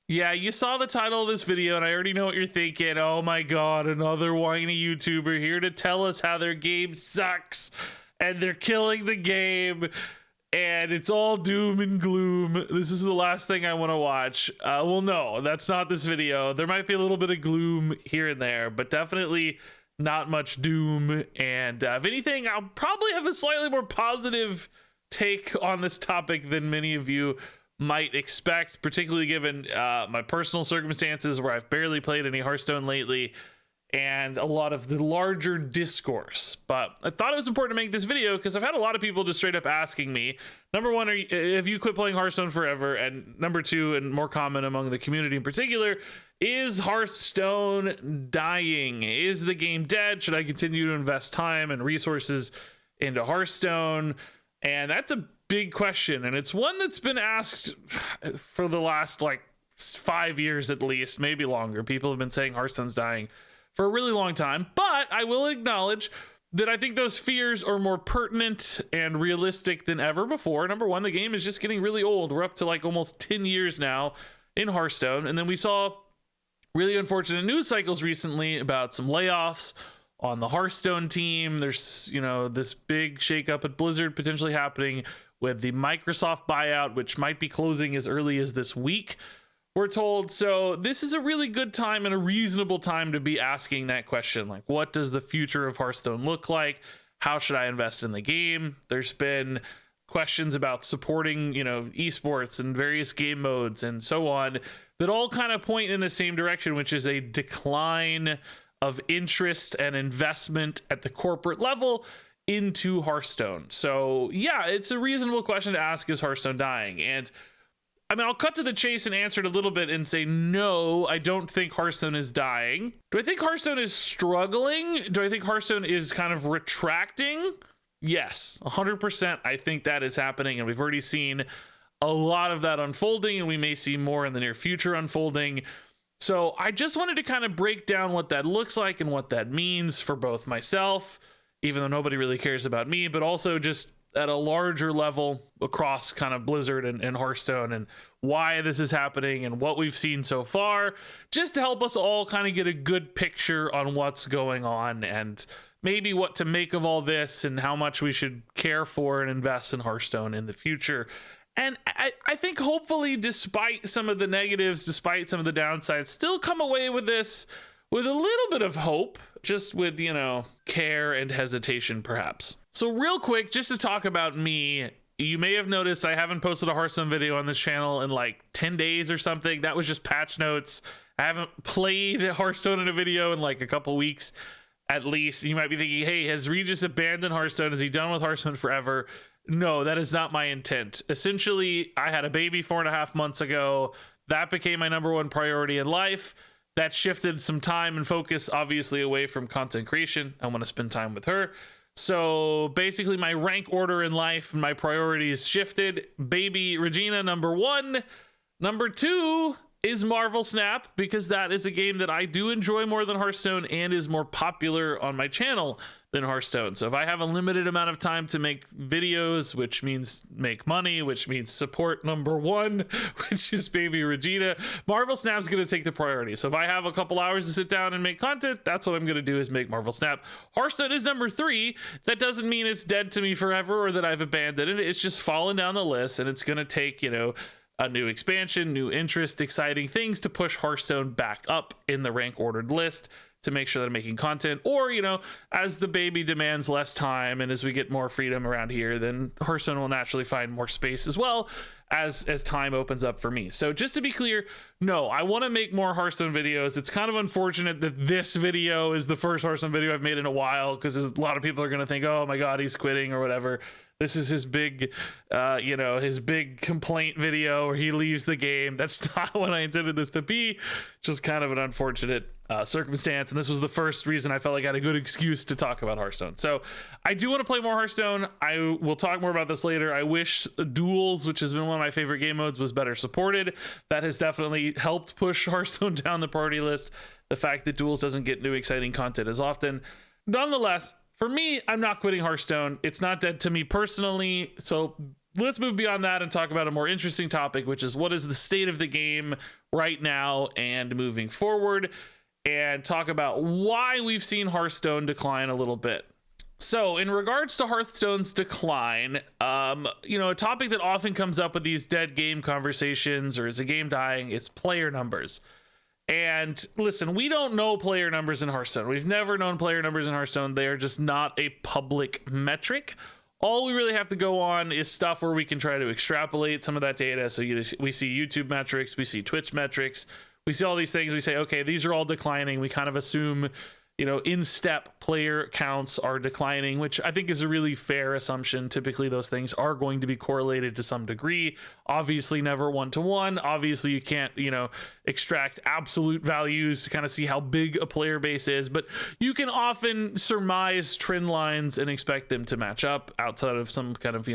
Yeah, you saw the title of this video and I already know what you're thinking. Oh my god, another whiny YouTuber here to tell us how their game sucks and they're killing the game and it's all doom and gloom. This is the last thing I want to watch. Well, no, that's not this video. There might be a little bit of gloom here and there, but definitely not much doom. And if anything, I'll probably have a slightly more positive take on this topic than many of you might expect, particularly given my personal circumstances where I've barely played any Hearthstone lately and a lot of the larger discourse. But I thought it was important to make this video because I've had a lot of people just straight up asking me, number one, have you quit playing Hearthstone forever? And number two, and more common among the community in particular, is Hearthstone dying? Is the game dead? Should I continue to invest time and resources into Hearthstone? And that's a big question, and it's one that's been asked for the last like 5 years at least, maybe longer. People have been saying Hearthstone's dying for a really long time, but I will acknowledge that I think those fears are more pertinent and realistic than ever before. Number one, the game is just getting really old. We're up to like almost 10 years now in Hearthstone, and then we saw really unfortunate news cycles recently about some layoffs on the Hearthstone team. There's, this big shakeup at Blizzard potentially happening with the Microsoft buyout, which might be closing as early as this week, we're told. So this is a really good time and a reasonable time to be asking that question. Like, what does the future of Hearthstone look like? How should I invest in the game? There's been questions about supporting, esports and various game modes and so on that all kind of point in the same direction, which is a decline of interest and investment at the corporate level into Hearthstone. So yeah, it's a reasonable question to ask, is Hearthstone dying? And I mean, I'll cut to the chase and answer it a little bit and say, no, I don't think Hearthstone is dying. Do I think Hearthstone is struggling? Do I think Hearthstone is kind of retracting? Yes, 100%. I think that is happening. And we've already seen a lot of that unfolding, and we may see more in the near future unfolding. So I just wanted to kind of break down what that looks like and what that means for both myself, even though nobody really cares about me, but also just at a larger level across kind of Blizzard and Hearthstone, and why this is happening and what we've seen so far, just to help us all kind of get a good picture on what's going on and maybe what to make of all this and how much we should care for and invest in Hearthstone in the future. And I think hopefully, despite some of the negatives, despite some of the downsides, still come away with this with a little bit of hope, just with, care and hesitation, perhaps. So real quick, just to talk about me, you may have noticed I haven't posted a Hearthstone video on this channel in like 10 days or something. That was just patch notes. I haven't played Hearthstone in a video in like a couple weeks at least. You might be thinking, hey, has Regis abandoned Hearthstone? Is he done with Hearthstone forever? No, that is not my intent. Essentially, I had a baby 4.5 months ago. That became my number one priority in life. That shifted some time and focus, obviously, away from content creation. I want to spend time with her. So basically, my rank order in life and my priorities shifted. Baby Regina, number one. Number two is Marvel Snap, because that is a game that I do enjoy more than Hearthstone and is more popular on my channel than Hearthstone. So if I have a limited amount of time to make videos, which means make money, which means support number one, which is Baby Regina, Marvel Snap's going to take the priority. So if I have a couple hours to sit down and make content, that's what I'm going to do, is make Marvel Snap. Hearthstone is number three. That doesn't mean it's dead to me forever or that I've abandoned it. It's just fallen down the list, and it's going to take, a new expansion, new interest, exciting things to push Hearthstone back up in the rank ordered list, to make sure that I'm making content. Or, as the baby demands less time and as we get more freedom around here, then Hearthstone will naturally find more space as well as time opens up for me. So just to be clear, no, I want to make more Hearthstone videos. It's kind of unfortunate that this video is the first Hearthstone video I've made in a while, because a lot of people are going to think, oh my God, he's quitting or whatever. This is his big, his big complaint video where he leaves the game. That's not what I intended this to be. Just kind of an unfortunate circumstance. And this was the first reason I felt like I had a good excuse to talk about Hearthstone. So I do want to play more Hearthstone. I will talk more about this later. I wish Duels, which has been one of my favorite game modes, was better supported. That has definitely helped push Hearthstone down the priority list. The fact that Duels doesn't get new exciting content as often. Nonetheless, for me, I'm not quitting Hearthstone. It's not dead to me personally. So let's move beyond that and talk about a more interesting topic, which is what is the state of the game right now and moving forward, and talk about why we've seen Hearthstone decline a little bit. So in regards to Hearthstone's decline, a topic that often comes up with these dead game conversations, or is a game dying, is player numbers. And listen, we don't know player numbers in Hearthstone. We've never known player numbers in Hearthstone. They are just not a public metric. All we really have to go on is stuff where we can try to extrapolate some of that data. So we see YouTube metrics, we see Twitch metrics, we see all these things. We say, okay, these are all declining. We kind of assume, in step player counts are declining, which I think is a really fair assumption. Typically those things are going to be correlated to some degree. Obviously never one-to-one. Obviously you can't, extract absolute values to kind of see how big a player base is, but you can often surmise trend lines and expect them to match up outside of some kind of,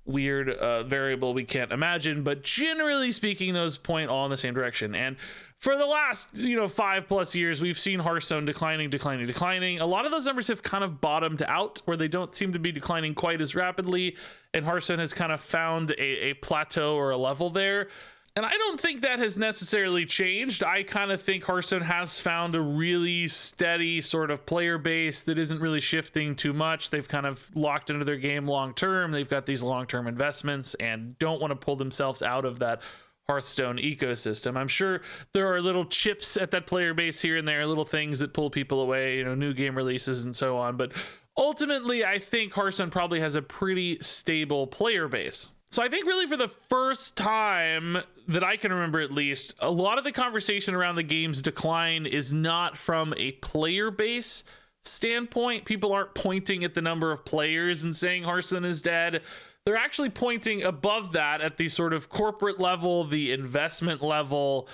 weird variable we can't imagine. But generally speaking, those point all in the same direction. And for the last 5+ years, we've seen Hearthstone declining. A lot of those numbers have kind of bottomed out, where they don't seem to be declining quite as rapidly, and Hearthstone has kind of found a plateau or a level there. And I don't think that has necessarily changed. I kind of think Hearthstone has found a really steady sort of player base that isn't really shifting too much. They've kind of locked into their game long term. They've got these long-term investments and don't want to pull themselves out of that Hearthstone ecosystem. I'm sure there are little chips at that player base here and there, little things that pull people away, new game releases and so on. But ultimately, I think Hearthstone probably has a pretty stable player base. So I think really for the first time that I can remember, at least, a lot of the conversation around the game's decline is not from a player base standpoint. People aren't pointing at the number of players and saying Hearthstone is dead. They're actually pointing above that at the sort of corporate level, the investment level,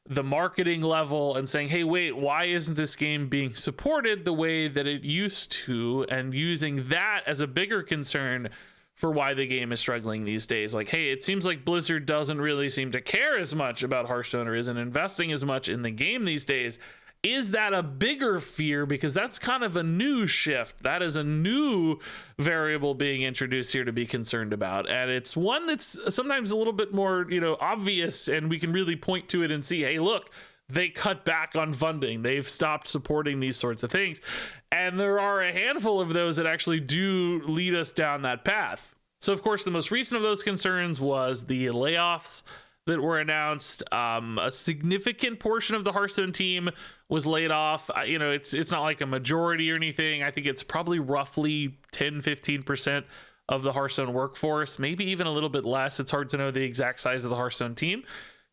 the marketing level, and saying, hey, wait, why isn't this game being supported the way that it used to? And using that as a bigger concern for why the game is struggling these days. Like, hey, it seems like Blizzard doesn't really seem to care as much about Hearthstone, or isn't investing as much in the game these days. Is that a bigger fear? Because that's kind of a new shift. That is a new variable being introduced here to be concerned about. And it's one that's sometimes a little bit more, obvious, and we can really point to it and see, hey, look, they cut back on funding. They've stopped supporting these sorts of things. And there are a handful of those that actually do lead us down that path. So, of course, the most recent of those concerns was the layoffs that were announced. A significant portion of the Hearthstone team was laid off. It's not like a majority or anything. I think it's probably roughly 10-15% of the Hearthstone workforce, maybe even a little bit less. It's hard to know the exact size of the Hearthstone team.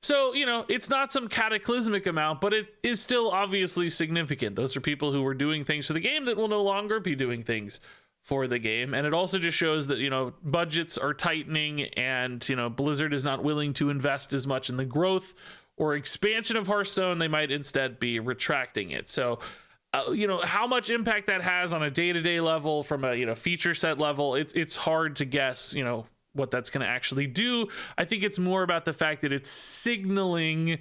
So, it's not some cataclysmic amount, but it is still obviously significant. Those are people who were doing things for the game that will no longer be doing things for the game. And it also just shows that, budgets are tightening, and, Blizzard is not willing to invest as much in the growth or expansion of Hearthstone. They might instead be retracting it. So, how much impact that has on a day-to-day level from a, feature set level, it's hard to guess, what that's going to actually do. I think it's more about the fact that it's signaling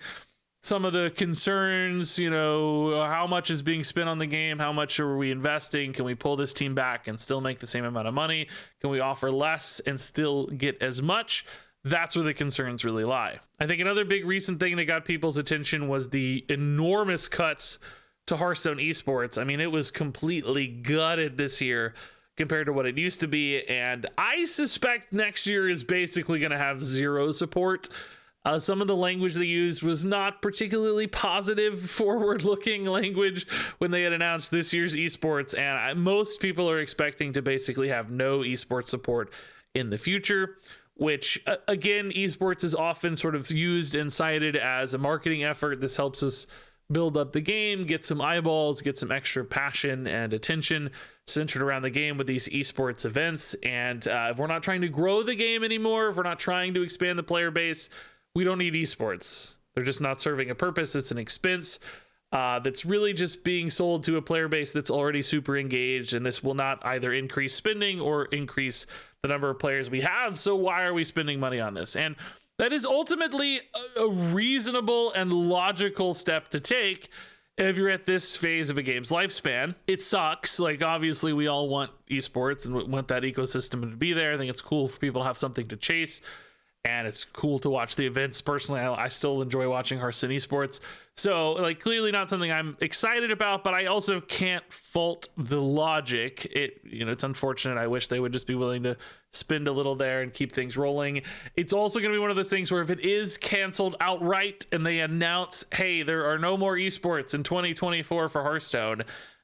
some of the concerns, how much is being spent on the game, how much are we investing, can we pull this team back and still make the same amount of money, can we offer less and still get as much? That's where the concerns really lie. I think another big recent thing that got people's attention was the enormous cuts to Hearthstone Esports. I mean, it was completely gutted this year compared to what it used to be, and I suspect next year is basically going to have zero support. Some of the language they used was not particularly positive, forward-looking language when they had announced this year's esports, and most people are expecting to basically have no esports support in the future, which, again, esports is often sort of used and cited as a marketing effort. This helps us build up the game, get some eyeballs, get some extra passion and attention centered around the game with these esports events. And if we're not trying to grow the game anymore, if we're not trying to expand the player base, we don't need esports. They're just not serving a purpose. It's an expense that's really just being sold to a player base that's already super engaged, and this will not either increase spending or increase the number of players we have. So why are we spending money on this? And that is ultimately a reasonable and logical step to take if you're at this phase of a game's lifespan. It sucks. Like, obviously we all want esports and want that ecosystem to be there. I think it's cool for people to have something to chase, and it's cool to watch the events. Personally, I still enjoy watching Hearthstone Esports. So, like, clearly not something I'm excited about, but I also can't fault the logic. It's unfortunate. I wish they would just be willing to spend a little there and keep things rolling. It's also going to be one of those things where if it is canceled outright and they announce, hey, there are no more esports in 2024 for Hearthstone,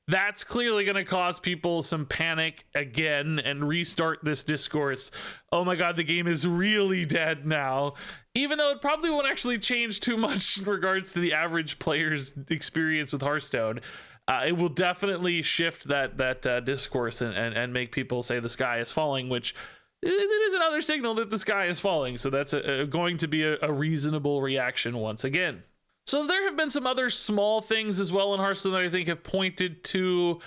that's clearly going to cause people some panic again and restart this discourse. Oh my God, the game is really dead now. Even though it probably won't actually change too much in regards to the average player's experience with Hearthstone. It will definitely shift that discourse and make people say the sky is falling, which it is another signal that the sky is falling. So that's going to be a reasonable reaction once again. So there have been some other small things as well in Hearthstone that I think have pointed to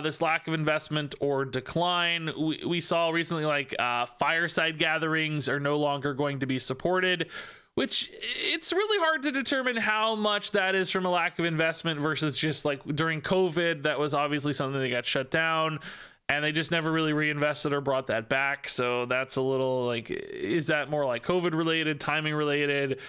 this lack of investment or decline. We saw recently, like, Fireside Gatherings are no longer going to be supported, which it's really hard to determine how much that is from a lack of investment versus just like during COVID, that was obviously something that got shut down and they just never really reinvested or brought that back. So that's a little like, is that more like COVID related, timing related?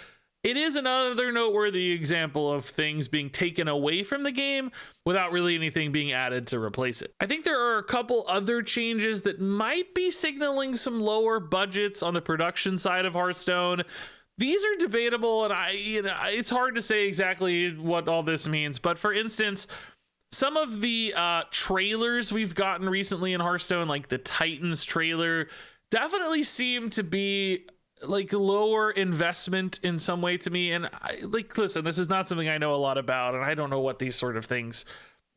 It is another noteworthy example of things being taken away from the game without really anything being added to replace it. I think there are a couple other changes that might be signaling some lower budgets on the production side of Hearthstone. These are debatable, and it's hard to say exactly what all this means. But for instance, some of the trailers we've gotten recently in Hearthstone, like the Titans trailer, definitely seem to be like lower investment in some way to me. And listen, this is not something I know a lot about, and I don't know what these sort of things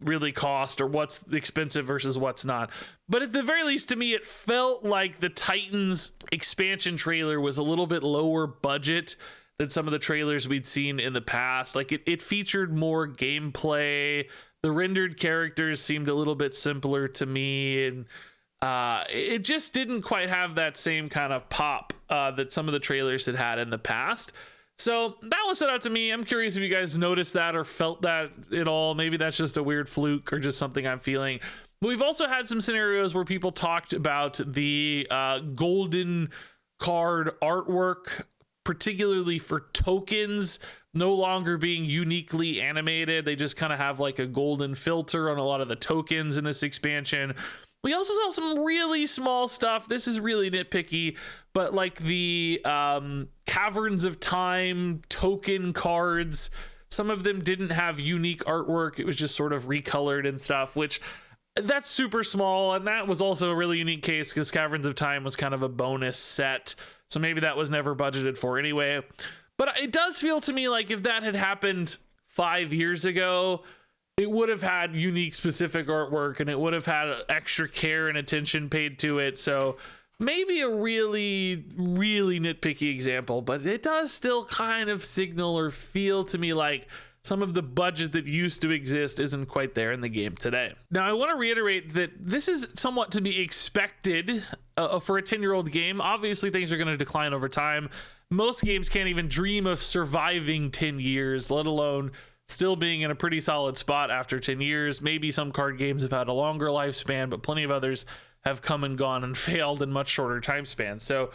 really cost or what's expensive versus what's not. But at the very least, to me, it felt like the Titans expansion trailer was a little bit lower budget than some of the trailers we'd seen in the past. Like it featured more gameplay. The rendered characters seemed a little bit simpler to me, and it just didn't quite have that same kind of pop that some of the trailers had in the past. So that one stood out to me. I'm curious if you guys noticed that or felt that at all. Maybe that's just a weird fluke or just something I'm feeling. But we've also had some scenarios where people talked about the golden card artwork, particularly for tokens, no longer being uniquely animated. They just kind of have like a golden filter on a lot of the tokens in this expansion. We also saw some really small stuff. This is really nitpicky, but like the Caverns of Time token cards, some of them didn't have unique artwork. It was just sort of recolored and stuff, which that's super small. And that was also a really unique case because Caverns of Time was kind of a bonus set. So maybe that was never budgeted for anyway. But it does feel to me like if that had happened 5 years ago, it would have had unique specific artwork and it would have had extra care and attention paid to it. So maybe a really, really nitpicky example, but it does still kind of signal or feel to me like some of the budget that used to exist isn't quite there in the game today. Now, I want to reiterate that this is somewhat to be expected for a 10-year-old game. Obviously, things are going to decline over time. Most games can't even dream of surviving 10 years, let alone still being in a pretty solid spot after 10 years. Maybe some card games have had a longer lifespan, but plenty of others have come and gone and failed in much shorter time spans. So,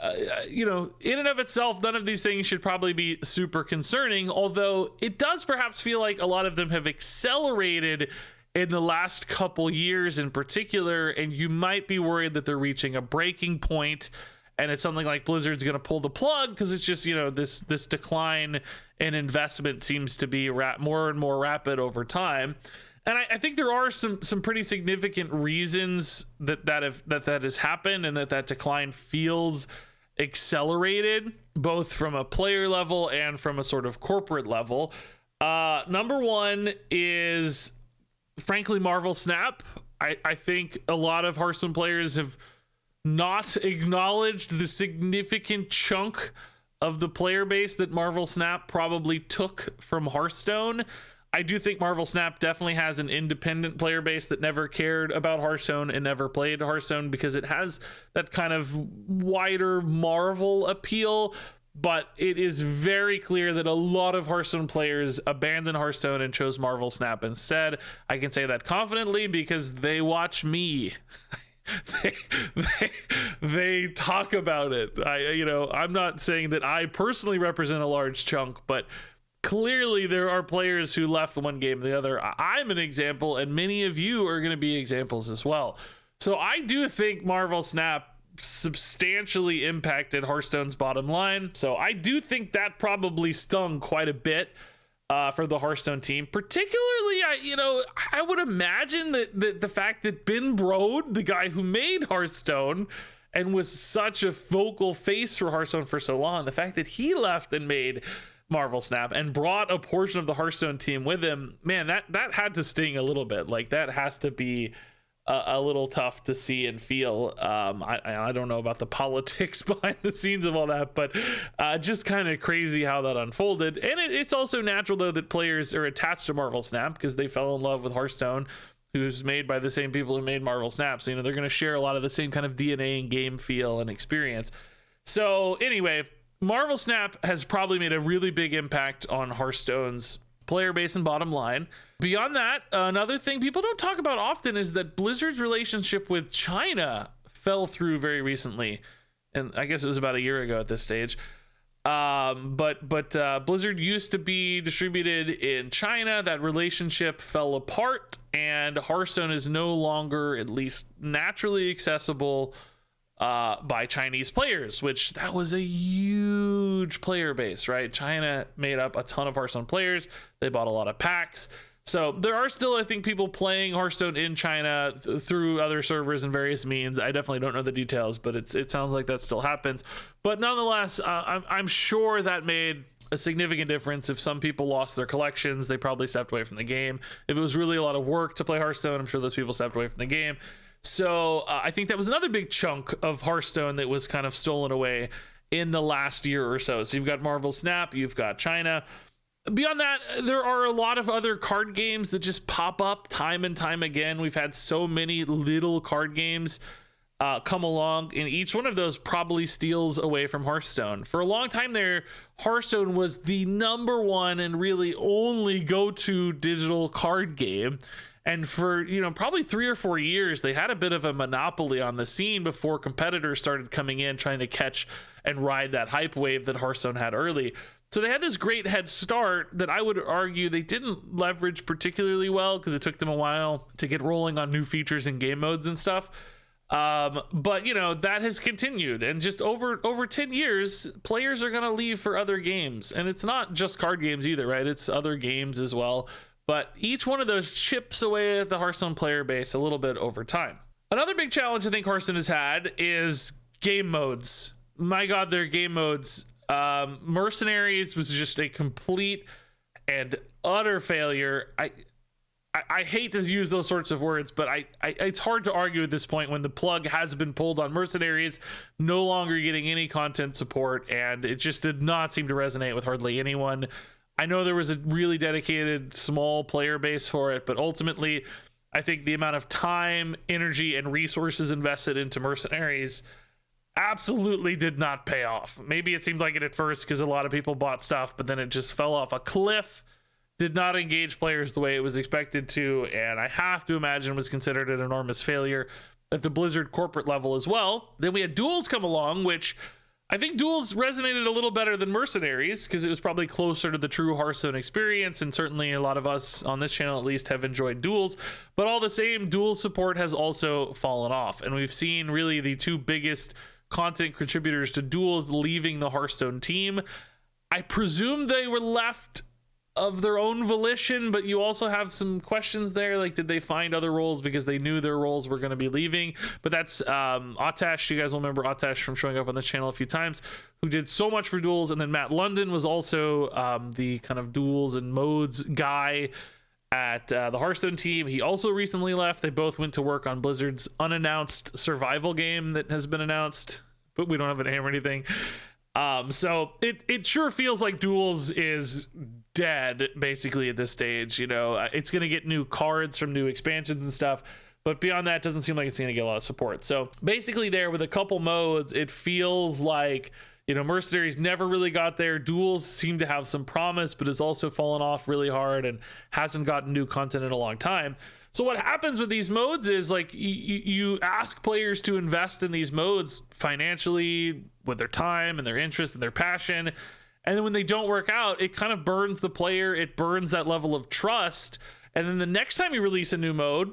in and of itself, none of these things should probably be super concerning, although it does perhaps feel like a lot of them have accelerated in the last couple years in particular, and you might be worried that they're reaching a breaking point and it's something like Blizzard's going to pull the plug because it's just, this decline in investment seems to be more and more rapid over time. And I think there are some pretty significant reasons that has happened and that decline feels accelerated, both from a player level and from a sort of corporate level. Number one is, frankly, Marvel Snap. I think a lot of Hearthstone players have not acknowledged the significant chunk of the player base that Marvel Snap probably took from Hearthstone. I do think Marvel Snap definitely has an independent player base that never cared about Hearthstone and never played Hearthstone because it has that kind of wider Marvel appeal. but it is very clear that a lot of Hearthstone players abandoned Hearthstone and chose Marvel Snap instead. I can say that confidently because they watch me. they talk about it. I'm not saying that I personally represent a large chunk, but clearly there are players who left one game or the other. I'm an example, and many of you are going to be examples as well. So I do think Marvel Snap substantially impacted Hearthstone's bottom line. So I do think that probably stung quite a bit for the Hearthstone team. Particularly, I would imagine that the fact that Ben Brode, the guy who made Hearthstone and was such a vocal face for Hearthstone for so long, the fact that he left and made Marvel Snap and brought a portion of the Hearthstone team with him, man, that had to sting a little bit. Like, that has to be a little tough to see and feel. I don't know about the politics behind the scenes of all that, but just kind of crazy how that unfolded. And it's also natural, though, that players are attached to Marvel Snap because they fell in love with Hearthstone, who's made by the same people who made Marvel Snap. So, they're going to share a lot of the same kind of DNA and game feel and experience. So anyway, Marvel Snap has probably made a really big impact on Hearthstone's player base and bottom line. Beyond that, another thing people don't talk about often is that Blizzard's relationship with China fell through very recently, and I guess it was about a year ago at this stage. But Blizzard used to be distributed in China. That relationship fell apart, and Hearthstone is no longer, at least naturally, accessible by Chinese players, which that was a huge player base, right? China made up a ton of Hearthstone players. They bought a lot of packs. So there are still, I think, people playing Hearthstone in China through other servers and various means. I definitely don't know the details, but it sounds like that still happens. But nonetheless, I'm sure that made a significant difference. If some people lost their collections, they probably stepped away from the game. If it was really a lot of work to play Hearthstone, I'm sure those people stepped away from the game. So I think that was another big chunk of Hearthstone that was kind of stolen away in the last year or so. So you've got Marvel Snap, you've got China. Beyond that, there are a lot of other card games that just pop up time and time again. We've had so many little card games come along, and each one of those probably steals away from Hearthstone. For a long time there, Hearthstone was the number one and really only go-to digital card game. And for, probably 3 or 4 years, they had a bit of a monopoly on the scene before competitors started coming in trying to catch and ride that hype wave that Hearthstone had early. So they had this great head start that I would argue they didn't leverage particularly well because it took them a while to get rolling on new features and game modes and stuff. But that has continued, and just over 10 years, players are going to leave for other games. And it's not just card games either, right? It's other games as well. But each one of those chips away at the Hearthstone player base a little bit over time. Another big challenge I think Hearthstone has had is game modes. My God, their game modes. Mercenaries was just a complete and utter failure. I hate to use those sorts of words, but it's hard to argue at this point when the plug has been pulled on Mercenaries, no longer getting any content support, and it just did not seem to resonate with hardly anyone. I know there was a really dedicated small player base for it, but ultimately, I think the amount of time, energy, and resources invested into Mercenaries absolutely did not pay off. Maybe it seemed like it at first because a lot of people bought stuff, but then it just fell off a cliff, did not engage players the way it was expected to, and I have to imagine was considered an enormous failure at the Blizzard corporate level as well. Then we had Duels come along, which I think Duels resonated a little better than Mercenaries because it was probably closer to the true Hearthstone experience, and certainly a lot of us on this channel at least have enjoyed Duels. But all the same, Duels support has also fallen off, and we've seen really the two biggest content contributors to Duels leaving the Hearthstone team. I presume they were left of their own volition, but you also have some questions there, like did they find other roles because they knew their roles were going to be leaving? But that's Atash. You guys will remember Atash from showing up on the channel a few times, who did so much for Duels. And then Matt London was also the kind of Duels and modes guy at the Hearthstone team. He also recently left. They both went to work on Blizzard's unannounced survival game that has been announced, but we don't have a name or anything. So it sure feels like Duels is dead basically at this stage. It's going to get new cards from new expansions and stuff, but beyond that, it doesn't seem like it's going to get a lot of support. So basically there with a couple modes, it feels like Mercenaries never really got there. Duels seem to have some promise, but has also fallen off really hard and hasn't gotten new content in a long time. So what happens with these modes is like you ask players to invest in these modes financially with their time and their interest and their passion. And then when they don't work out, it kind of burns the player. It burns that level of trust. And then the next time you release a new mode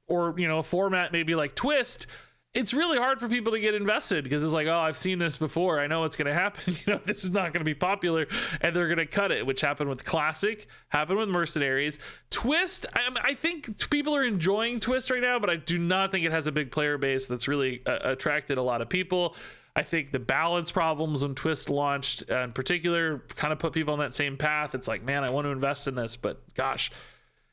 or, a format maybe like Twist, it's really hard for people to get invested because it's like, oh, I've seen this before. I know what's going to happen. This is not going to be popular and they're going to cut it, which happened with Classic, happened with Mercenaries. Twist, I think people are enjoying Twist right now, but I do not think it has a big player base that's really attracted a lot of people. I think the balance problems when Twist launched in particular kind of put people on that same path. It's like, man, I want to invest in this, but gosh,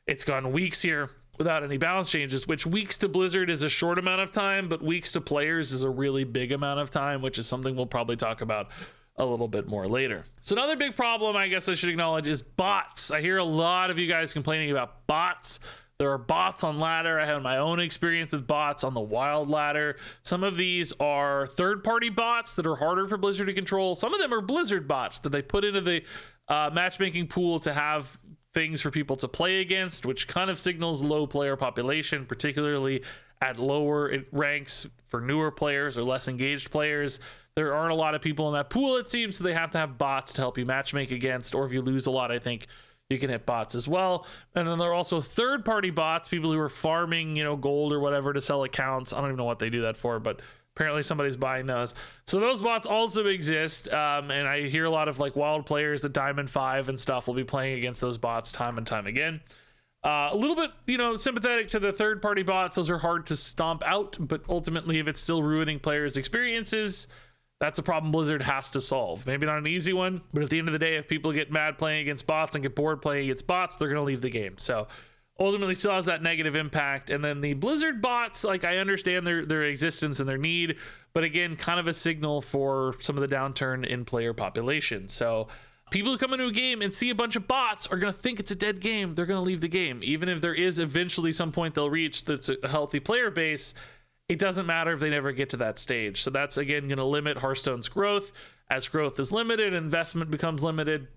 it's gone weeks here without any balance changes, which weeks to Blizzard is a short amount of time, but weeks to players is a really big amount of time, which is something we'll probably talk about a little bit more later. So another big problem I guess I should acknowledge is bots. I hear a lot of you guys complaining about bots. There are bots on ladder. I had my own experience with bots on the wild ladder. Some of these are third-party bots that are harder for Blizzard to control. Some of them are Blizzard bots that they put into the matchmaking pool to have things for people to play against, which kind of signals low player population, particularly at lower ranks for newer players or less engaged players. There aren't a lot of people in that pool, it seems, so they have to have bots to help you matchmake against, or if you lose a lot, I think you can hit bots as well. And then there are also third-party bots, people who are farming, gold or whatever to sell accounts. I don't even know what they do that for, but apparently somebody's buying those. So those bots also exist, and I hear a lot of like wild players at Diamond 5 and stuff will be playing against those bots time and time again. A little bit, sympathetic to the third-party bots. Those are hard to stomp out, but ultimately, if it's still ruining players' experiences, that's a problem Blizzard has to solve. Maybe not an easy one, but at the end of the day, if people get mad playing against bots and get bored playing against bots, they're going to leave the game. So ultimately still has that negative impact. And then the Blizzard bots, like I understand their existence and their need, but again, kind of a signal for some of the downturn in player population. So people who come into a game and see a bunch of bots are going to think it's a dead game. They're going to leave the game. Even if there is eventually some point they'll reach that's a healthy player base, it doesn't matter if they never get to that stage. So that's, again, going to limit Hearthstone's growth. As growth is limited, investment becomes limited.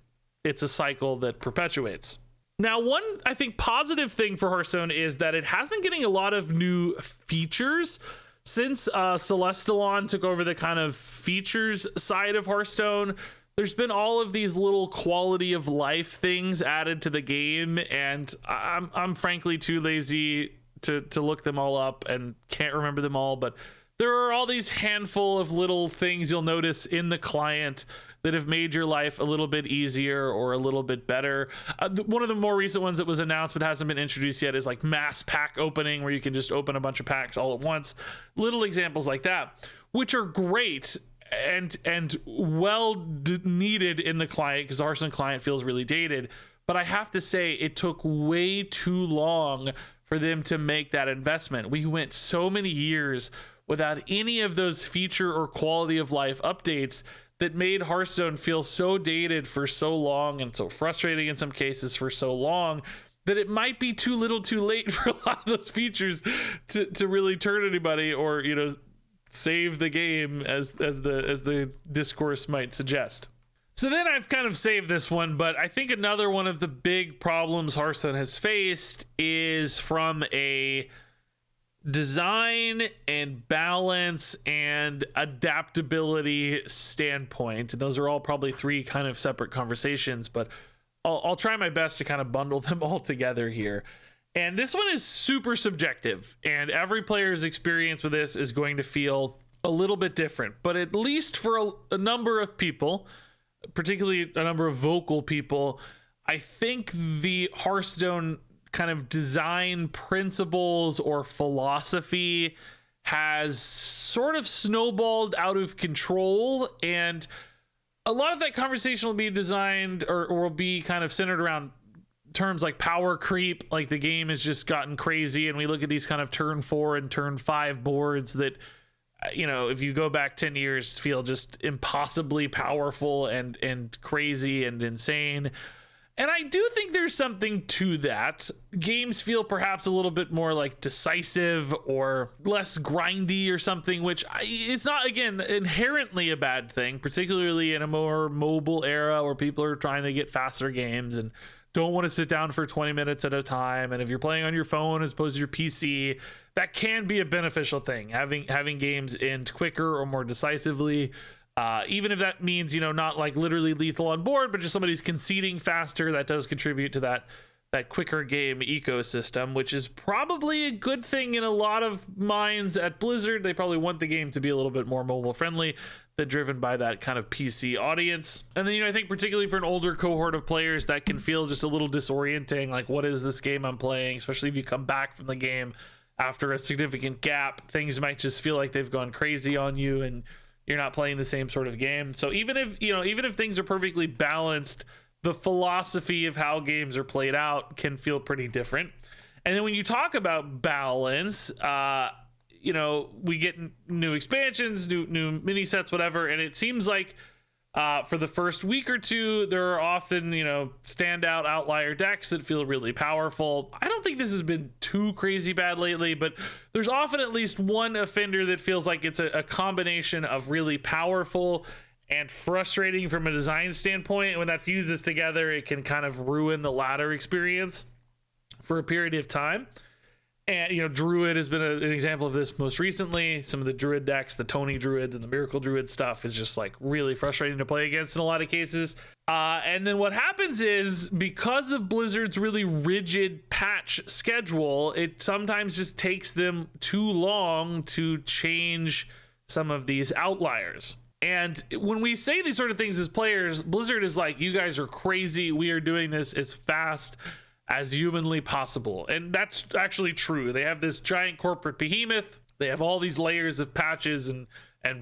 It's a cycle that perpetuates. Now, one, I think, positive thing for Hearthstone is that it has been getting a lot of new features since Celestalon took over the kind of features side of Hearthstone. There's been all of these little quality of life things added to the game, and I'm frankly too lazy to look them all up and can't remember them all, but there are all these handful of little things you'll notice in the client that have made your life a little bit easier or a little bit better. One of the more recent ones that was announced but hasn't been introduced yet is like mass pack opening, where you can just open a bunch of packs all at once. Little examples like that, which are great and well needed in the client, because the Hearthstone client feels really dated. But I have to say, it took way too long for them to make that investment. We went so many years without any of those feature or quality of life updates that made Hearthstone feel so dated for so long and so frustrating in some cases for so long that it might be too little too late for a lot of those features to really turn anybody or, save the game as the discourse might suggest. So then I've kind of saved this one, but I think another one of the big problems Hearthstone has faced is from a design and balance and adaptability standpoint. Those are all probably three kind of separate conversations, but I'll try my best to kind of bundle them all together here. And this one is super subjective, and every player's experience with this is going to feel a little bit different, but at least for a number of people, particularly a number of vocal people, I think the Hearthstone kind of design principles or philosophy has sort of snowballed out of control, and a lot of that conversation will be designed or will be kind of centered around terms like power creep. Like the game has just gotten crazy, and we look at these kind of turn 4 and turn 5 boards that, if you go back 10 years, feel just impossibly powerful and crazy and insane. And I do think there's something to that. Games feel perhaps a little bit more like decisive or less grindy or something, which it's not, again, inherently a bad thing, particularly in a more mobile era where people are trying to get faster games and don't want to sit down for 20 minutes at a time. And if you're playing on your phone as opposed to your PC, that can be a beneficial thing. Having games end quicker or more decisively. Even if that means, not like literally lethal on board, but just somebody's conceding faster, that does contribute to that quicker game ecosystem, which is probably a good thing in a lot of minds at Blizzard. They probably want the game to be a little bit more mobile friendly than driven by that kind of PC audience. And then, I think particularly for an older cohort of players, that can feel just a little disorienting. Like, what is this game I'm playing? Especially if you come back from the game after a significant gap, things might just feel like they've gone crazy on you and you're not playing the same sort of game. So even if things are perfectly balanced, the philosophy of how games are played out can feel pretty different. And then when you talk about balance, we get new expansions, new mini sets, whatever. And it seems like for the first week or two, there are often, standout outlier decks that feel really powerful. I don't think this has been too crazy bad lately, but there's often at least one offender that feels like it's a combination of really powerful and frustrating from a design standpoint. And when that fuses together, it can kind of ruin the ladder experience for a period of time. And, Druid has been an example of this most recently. Some of the Druid decks, the Tony Druids and the Miracle Druid stuff is just like really frustrating to play against in a lot of cases. And then what happens is, because of Blizzard's really rigid patch schedule, it sometimes just takes them too long to change some of these outliers. And when we say these sort of things as players, Blizzard is like, you guys are crazy. We are doing this as fast as humanly possible. And that's actually true. They have this giant corporate behemoth. They have all these layers of patches and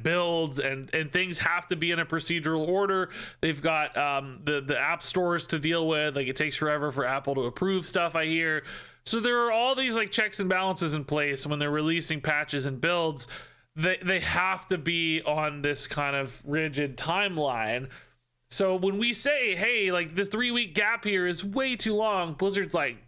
builds, and things have to be in a procedural order. They've got the app stores to deal with. Like, it takes forever for Apple to approve stuff, I hear. So there are all these like checks and balances in place when they're releasing patches and builds. They have to be on this kind of rigid timeline. So when we say, hey, like, the 3-week gap here is way too long, Blizzard's like,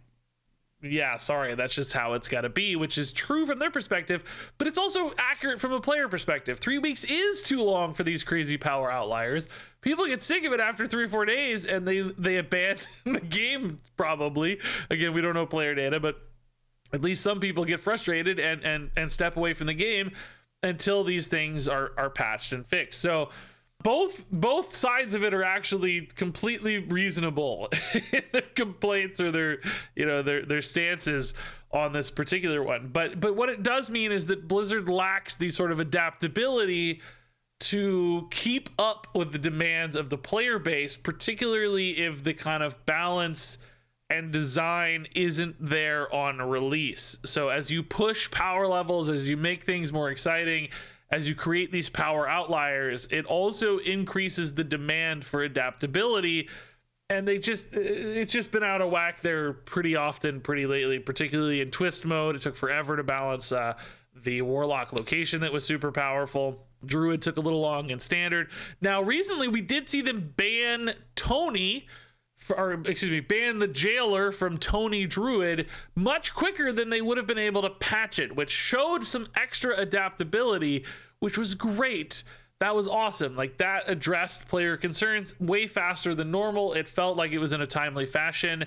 yeah, sorry, that's just how it's got to be, which is true from their perspective, but it's also accurate from a player perspective. 3 weeks is too long for these crazy power outliers. People get sick of it after 3 or 4 days, and they abandon the game, probably. Again, we don't know player data, but at least some people get frustrated and step away from the game until these things are patched and fixed. So both sides of it are actually completely reasonable in their complaints or their stances on this particular one. But what it does mean is that Blizzard lacks the sort of adaptability to keep up with the demands of the player base, particularly if the kind of balance and design isn't there on release. So as you push power levels, as you make things more exciting, as you create these power outliers, it also increases the demand for adaptability. And it's just been out of whack there pretty often, pretty lately, particularly in twist mode. It took forever to balance the Warlock location that was super powerful. Druid took a little long in standard. Now, recently we did see them ban ban the Jailer from Tony Druid much quicker than they would have been able to patch it, which showed some extra adaptability, which was great. That was awesome. Like, that addressed player concerns way faster than normal. It felt like it was in a timely fashion.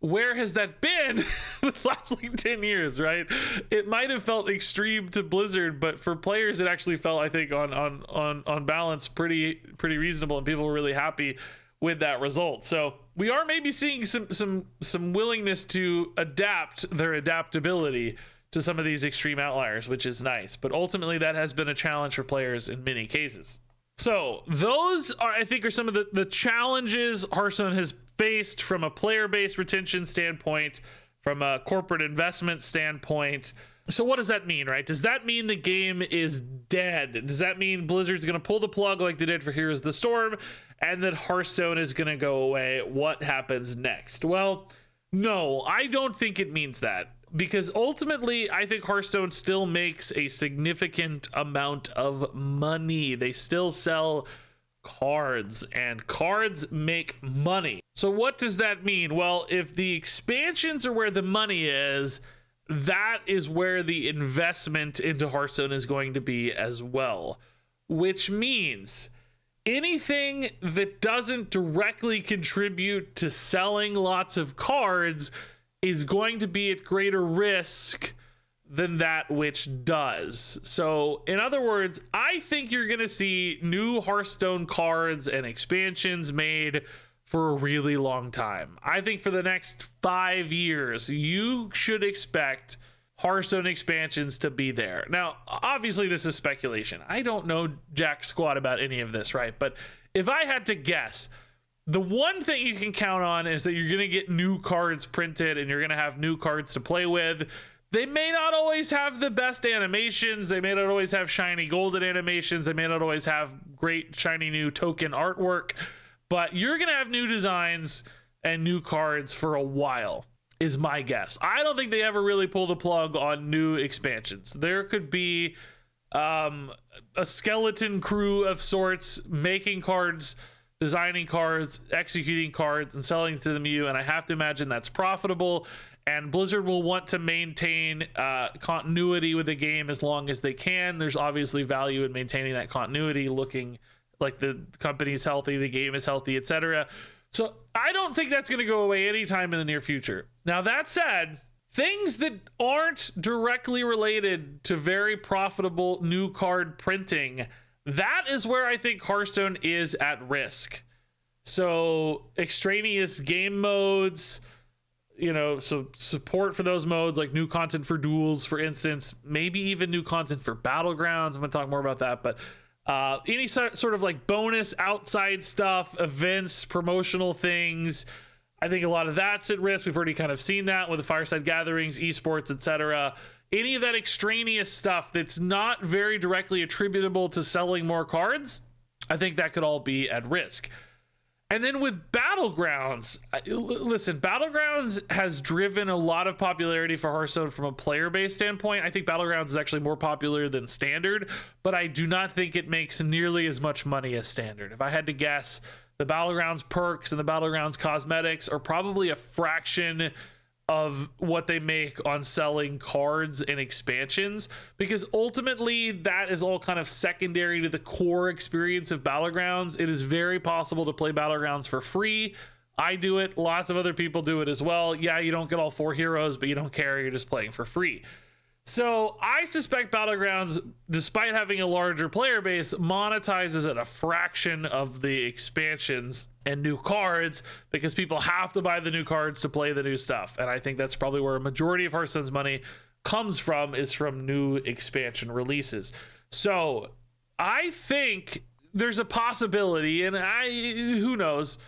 Where has that been the last like 10 years, right? It might have felt extreme to Blizzard, but for players it actually felt, I think, on balance pretty reasonable, and people were really happy with that result. So we are maybe seeing some willingness to adapt their adaptability to some of these extreme outliers, which is nice. But ultimately, that has been a challenge for players in many cases. So those are, I think, are some of the challenges Hearthstone has faced from a player base retention standpoint, from a corporate investment standpoint. So what does that mean, right? Does that mean the game is dead? Does that mean Blizzard's going to pull the plug like they did for Heroes of the Storm, and that Hearthstone is going to go away? What happens next? Well, no, I don't think it means that, because ultimately I think Hearthstone still makes a significant amount of money. They still sell cards, and cards make money. So what does that mean? Well, if the expansions are where the money is, that is where the investment into Hearthstone is going to be as well, which means anything that doesn't directly contribute to selling lots of cards is going to be at greater risk than that which does. So in other words, I think you're going to see new Hearthstone cards and expansions made for a really long time. I think for the next 5 years, you should expect Hearthstone expansions to be there. Now, obviously this is speculation. I don't know jack squat about any of this, right? But if I had to guess, the one thing you can count on is that you're going to get new cards printed and you're going to have new cards to play with. They may not always have the best animations. They may not always have shiny golden animations. They may not always have great shiny new token artwork, but you're going to have new designs and new cards for a while, is my guess. I don't think they ever really pull the plug on new expansions. There could be a skeleton crew of sorts making cards, designing cards, executing cards, and selling to them you, and I have to imagine that's profitable. And Blizzard will want to maintain continuity with the game as long as they can. There's obviously value in maintaining that continuity, looking like the company's healthy, the game is healthy, etc. So I don't think that's going to go away anytime in the near future. Now, that said, things that aren't directly related to very profitable new card printing, that is where I think Hearthstone is at risk. So extraneous game modes, so support for those modes, like new content for duels, for instance, maybe even new content for battlegrounds. I'm going to talk more about that, but any sort of like bonus outside stuff, events, promotional things, I think a lot of that's at risk. We've already kind of seen that with the Fireside Gatherings, Esports, etc. Any of that extraneous stuff that's not very directly attributable to selling more cards, I think that could all be at risk. And then with Battlegrounds, listen, Battlegrounds has driven a lot of popularity for Hearthstone from a player-based standpoint. I think Battlegrounds is actually more popular than Standard, but I do not think it makes nearly as much money as Standard. If I had to guess, the Battlegrounds perks and the Battlegrounds cosmetics are probably a fraction of what they make on selling cards and expansions, because ultimately that is all kind of secondary to the core experience of Battlegrounds. It is very possible to play Battlegrounds for free. I do it. Lots of other people do it as well. Yeah, you don't get all 4 heroes, but you don't care. You're just playing for free. So I suspect Battlegrounds, despite having a larger player base, monetizes at a fraction of the expansions and new cards, because people have to buy the new cards to play the new stuff. And I think that's probably where a majority of Hearthstone's money comes from, is from new expansion releases. So I think there's a possibility, and who knows,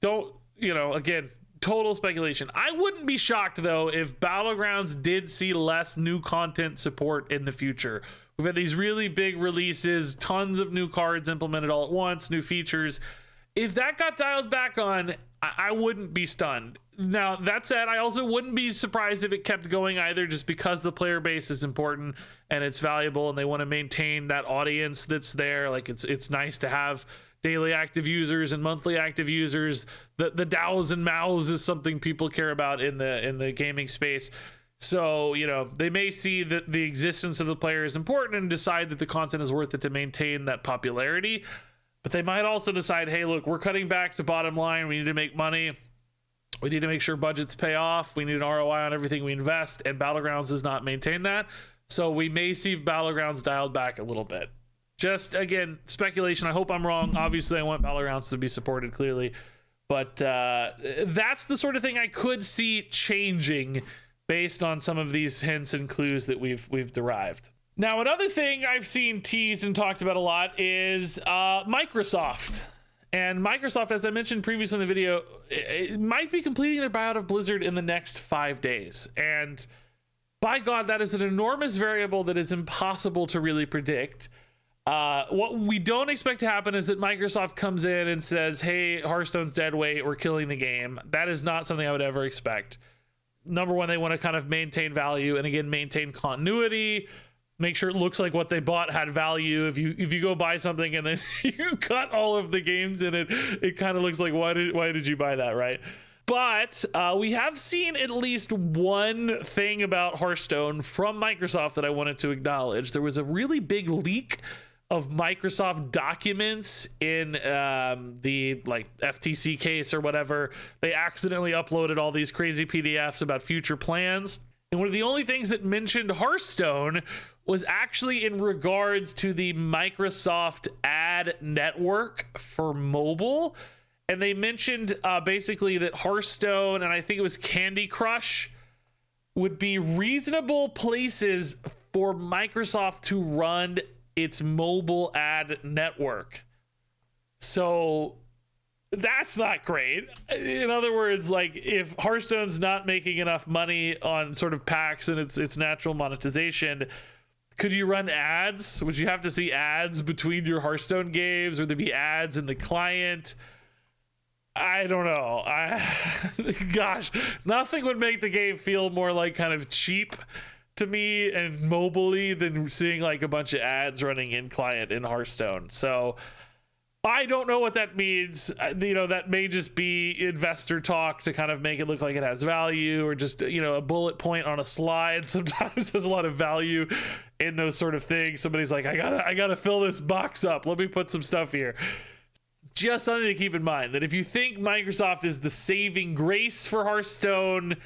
again, total speculation. I wouldn't be shocked though if Battlegrounds did see less new content support in the future. We've had these really big releases, tons of new cards implemented all at once, new features. If that got dialed back on, I wouldn't be stunned. Now, that said, I also wouldn't be surprised if it kept going either, just because the player base is important and it's valuable and they want to maintain that audience that's there. Like it's nice to have daily active users and monthly active users. The DAOs and MAOs is something people care about in the gaming space. So, they may see that the existence of the player is important and decide that the content is worth it to maintain that popularity. But they might also decide, hey, look, we're cutting back to bottom line. We need to make money. We need to make sure budgets pay off. We need an ROI on everything we invest, and Battlegrounds does not maintain that. So we may see Battlegrounds dialed back a little bit. Just, again, speculation. I hope I'm wrong. Obviously, I want Battlegrounds to be supported clearly. But that's the sort of thing I could see changing based on some of these hints and clues that we've derived. Now, another thing I've seen teased and talked about a lot is Microsoft. And Microsoft, as I mentioned previously in the video, it might be completing their buyout of Blizzard in the next 5 days. And by God, that is an enormous variable that is impossible to really predict. What we don't expect to happen is that Microsoft comes in and says, hey, Hearthstone's dead weight, we're killing the game. That is not something I would ever expect. Number one, they want to kind of maintain value and, again, maintain continuity. make sure it looks like what they bought had value. If you go buy something and then you cut all of the games in it, it kind of looks like, why did you buy that, right? But we have seen at least one thing about Hearthstone from Microsoft that I wanted to acknowledge. There was a really big leak of Microsoft documents in the like FTC case or whatever. They accidentally uploaded all these crazy PDFs about future plans. And one of the only things that mentioned Hearthstone was actually in regards to the Microsoft ad network for mobile. And they mentioned basically that Hearthstone and I think it was Candy Crush would be reasonable places for Microsoft to run its mobile ad network. So that's not great. In other words, like if Hearthstone's not making enough money on sort of packs and its natural monetization, could you run ads? Would you have to see ads between your Hearthstone games? Would there be ads in the client? I don't know. Gosh, nothing would make the game feel more like kind of cheap to me and mobily than seeing like a bunch of ads running in client in Hearthstone. So I don't know what that means. That may just be investor talk to kind of make it look like it has value, or just, a bullet point on a slide sometimes has a lot of value in those sort of things. Somebody's like, I gotta fill this box up. Let me put some stuff here. Just something to keep in mind, that if you think Microsoft is the saving grace for Hearthstone,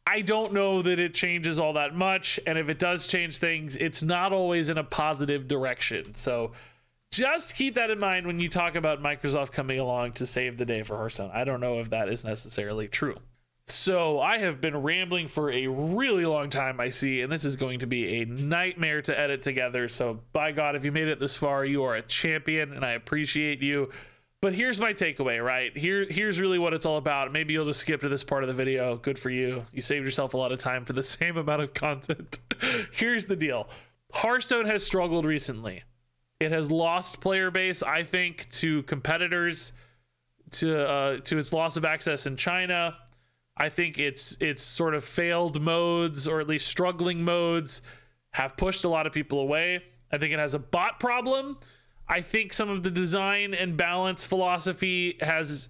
I don't know that it changes all that much. And if it does change things, it's not always in a positive direction. So just keep that in mind when you talk about Microsoft coming along to save the day for Hearthstone. I don't know if that is necessarily true. So I have been rambling for a really long time, I see, and this is going to be a nightmare to edit together. So by God, if you made it this far, you are a champion and I appreciate you. But here's my takeaway, right? Here's really what it's all about. Maybe you'll just skip to this part of the video. Good for you. You saved yourself a lot of time for the same amount of content. Here's the deal. Hearthstone has struggled recently. It has lost player base, I think, to competitors, to its loss of access in China. I think its sort of failed modes, or at least struggling modes, have pushed a lot of people away. I think it has a bot problem. I think some of the design and balance philosophy has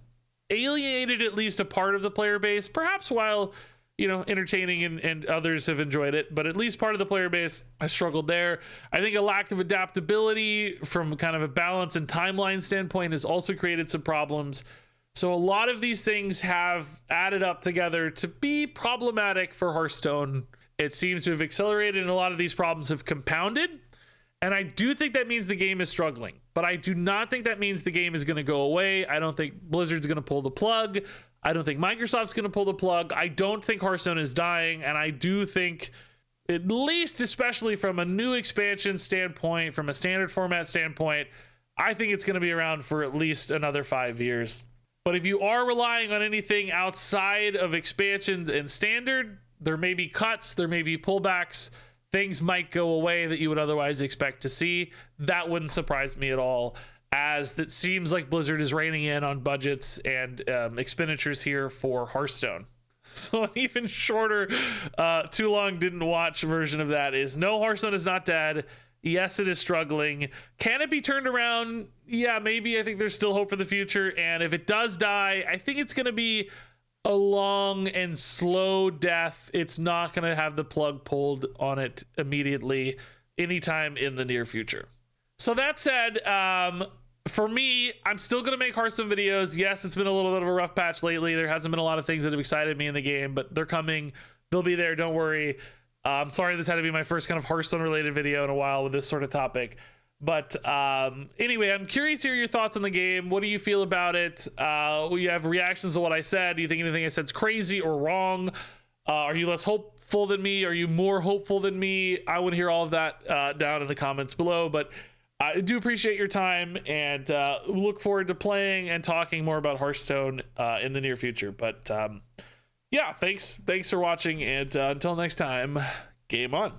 alienated at least a part of the player base, perhaps while, entertaining and others have enjoyed it, but at least part of the player base has struggled there. I think a lack of adaptability from kind of a balance and timeline standpoint has also created some problems. So a lot of these things have added up together to be problematic for Hearthstone. It seems to have accelerated, and a lot of these problems have compounded. And I do think that means the game is struggling, but I do not think that means the game is going to go away. I don't think Blizzard's going to pull the plug. I don't think Microsoft's going to pull the plug. I don't think Hearthstone is dying. And I do think, at least especially from a new expansion standpoint, from a standard format standpoint, I think it's going to be around for at least another 5 years. But if you are relying on anything outside of expansions and standard, there may be cuts, there may be pullbacks. Things might go away that you would otherwise expect to see. That wouldn't surprise me at all, as that seems like Blizzard is reining in on budgets and expenditures here for Hearthstone. So an even shorter, too long didn't watch version of that is, no, Hearthstone is not dead. Yes, it is struggling. Can it be turned around? Yeah, maybe. I think there's still hope for the future. And if it does die, I think it's going to be a long and slow death. It's not going to have the plug pulled on it immediately anytime in the near future. So that said, for me, I'm still going to make Hearthstone videos. Yes, it's been a little bit of a rough patch lately. There hasn't been a lot of things that have excited me in the game, but they're coming. They'll be there. Don't worry. I'm sorry this had to be my first kind of Hearthstone related video in a while with this sort of topic. But anyway, I'm curious to hear your thoughts on the game. What do you feel about it? You have reactions to what I said. Do you think anything I said is crazy or wrong? Are you less hopeful than me? Are you more hopeful than me? I want to hear all of that down in the comments below. But I do appreciate your time, and look forward to playing and talking more about Hearthstone in the near future. But yeah, thanks for watching, and until next time, game on.